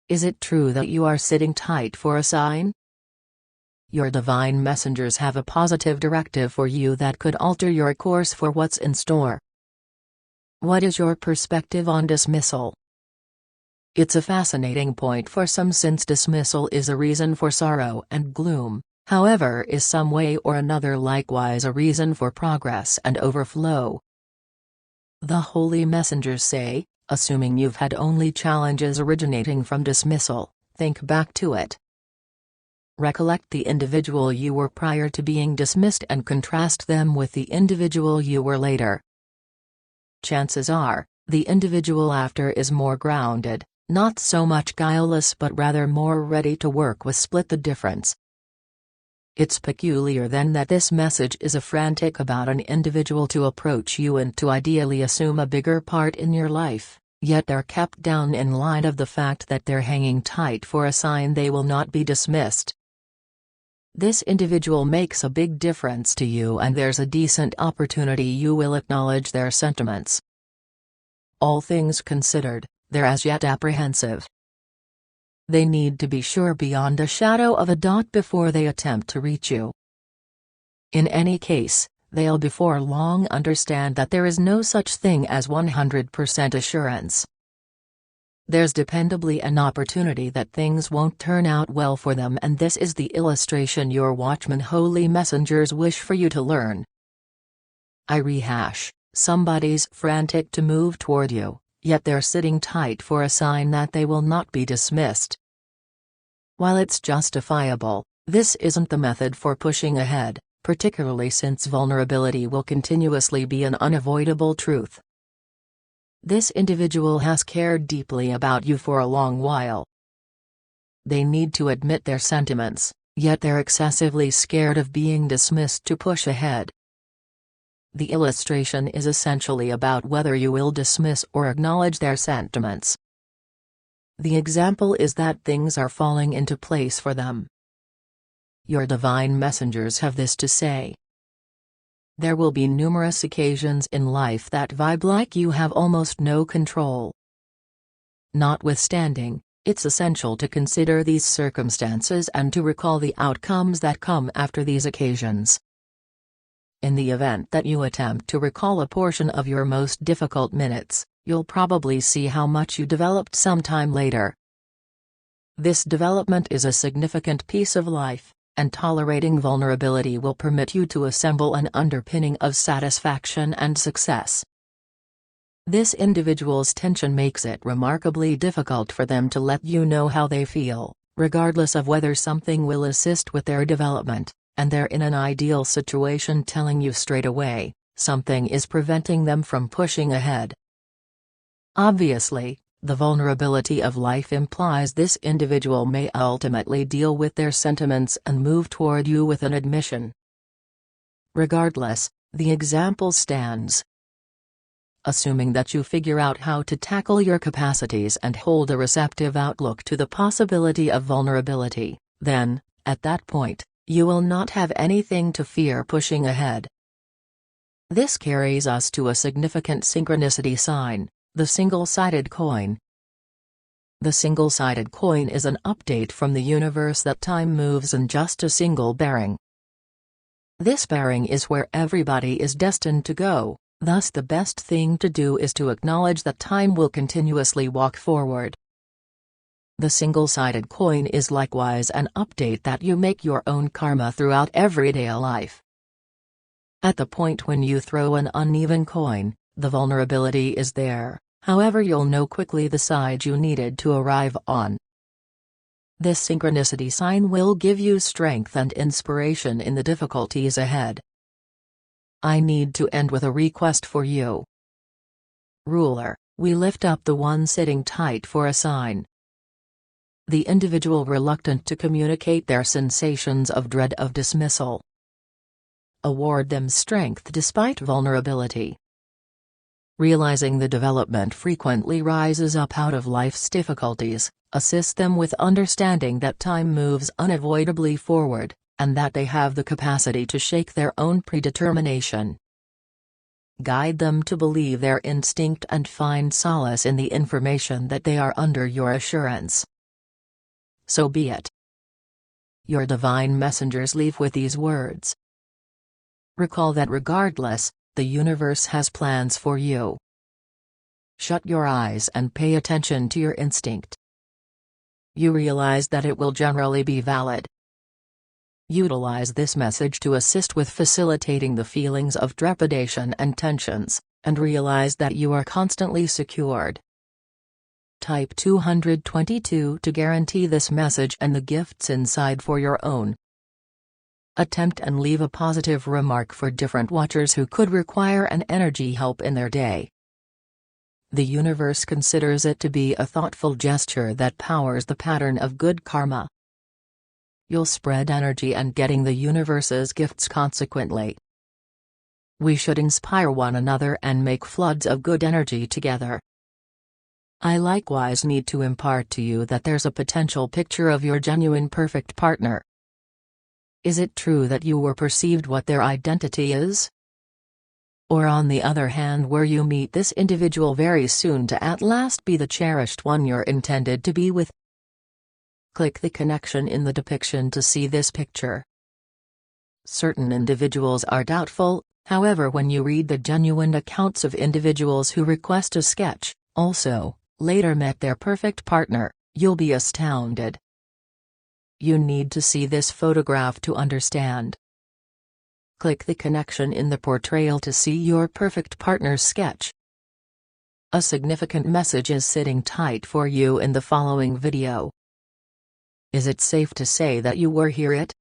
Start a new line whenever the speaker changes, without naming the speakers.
Is it true that you are sitting tight for a sign? Your divine messengers have a positive directive for you that could alter your course for what's in store. What is your perspective on dismissal? It's a fascinating point for some, since dismissal is a reason for sorrow and gloom, however is some way or another likewise a reason for progress and overflow. The holy messengers say, assuming you've had only challenges originating from dismissal, think back to it. Recollect the individual you were prior to being dismissed and contrast them with the individual you were later. Chances are, the individual after is more grounded, not so much guileless but rather more ready to work with split the difference. It's peculiar then that this message is a frantic about an individual to approach you and to ideally assume a bigger part in your life, yet they're kept down in light of the fact that they're hanging tight for a sign they will not be dismissed. This individual makes a big difference to you and there's a decent opportunity you will acknowledge their sentiments. All things considered, they're as yet apprehensive. They need to be sure beyond a shadow of a doubt before they attempt to reach you. In any case, they'll before long understand that there is no such thing as 100% assurance. There's dependably an opportunity that things won't turn out well for them, and this is the illustration your watchman holy messengers wish for you to learn. I rehash, somebody's frantic to move toward you, yet they're sitting tight for a sign that they will not be dismissed. While it's justifiable, this isn't the method for pushing ahead, particularly since vulnerability will continuously be an unavoidable truth. This individual has cared deeply about you for a long while. They need to admit their sentiments, yet they're excessively scared of being dismissed to push ahead. The illustration is essentially about whether you will dismiss or acknowledge their sentiments. The example is that things are falling into place for them. Your divine messengers have this to say. There will be numerous occasions in life that vibe like you have almost no control. Notwithstanding, it's essential to consider these circumstances and to recall the outcomes that come after these occasions. In the event that you attempt to recall a portion of your most difficult minutes, you'll probably see how much you developed sometime later. This development is a significant piece of life, and tolerating vulnerability will permit you to assemble an underpinning of satisfaction and success. This individual's tension makes it remarkably difficult for them to let you know how they feel, regardless of whether something will assist with their development, and they're in an ideal situation telling you straight away, something is preventing them from pushing ahead. Obviously, the vulnerability of life implies this individual may ultimately deal with their sentiments and move toward you with an admission. Regardless, the example stands. Assuming that you figure out how to tackle your capacities and hold a receptive outlook to the possibility of vulnerability, then, at that point, you will not have anything to fear pushing ahead. This carries us to a significant synchronicity sign. The single-sided coin. The single-sided coin is an update from the universe that time moves in just a single bearing. This bearing is where everybody is destined to go, thus the best thing to do is to acknowledge that time will continuously walk forward. The single-sided coin is likewise an update that you make your own karma throughout everyday life. At the point when you throw an uneven coin, the vulnerability is there, however you'll know quickly the side you needed to arrive on. This synchronicity sign will give you strength and inspiration in the difficulties ahead. I need to end with a request for you. Ruler, we lift up the one sitting tight for a sign. The individual reluctant to communicate their sensations of dread of dismissal. Award them strength despite vulnerability. Realizing the development frequently rises up out of life's difficulties, assist them with understanding that time moves unavoidably forward, and that they have the capacity to shake their own predetermination. Guide them to believe their instinct and find solace in the information that they are under your assurance. so be it. Your divine messengers leave with these words. Recall that regardless, the universe has plans for you. Shut your eyes and pay attention to your instinct. You realize that it will generally be valid. Utilize this message to assist with facilitating the feelings of trepidation and tensions, and realize that you are constantly secured. Type 222 to guarantee this message and the gifts inside for your own. Attempt and leave a positive remark for different watchers who could require an energy help in their day. The universe considers it to be a thoughtful gesture that powers the pattern of good karma. You'll spread energy and getting the universe's gifts consequently. We should inspire one another and make floods of good energy together. I likewise need to impart to you that there's a potential picture of your genuine perfect partner. Is it true that you were perceived what their identity is? Or on the other hand, where you meet this individual very soon to at last be the cherished one you're intended to be with? Click the connection in the depiction to see this picture. Certain individuals are doubtful, however, when you read the genuine accounts of individuals who request a sketch, also, later met their perfect partner, you'll be astounded. You need to see this photograph to understand. Click the connection in the portrayal to see your perfect partner's sketch. A significant message is sitting tight for you in the following video. Is it safe to say that you were hear it?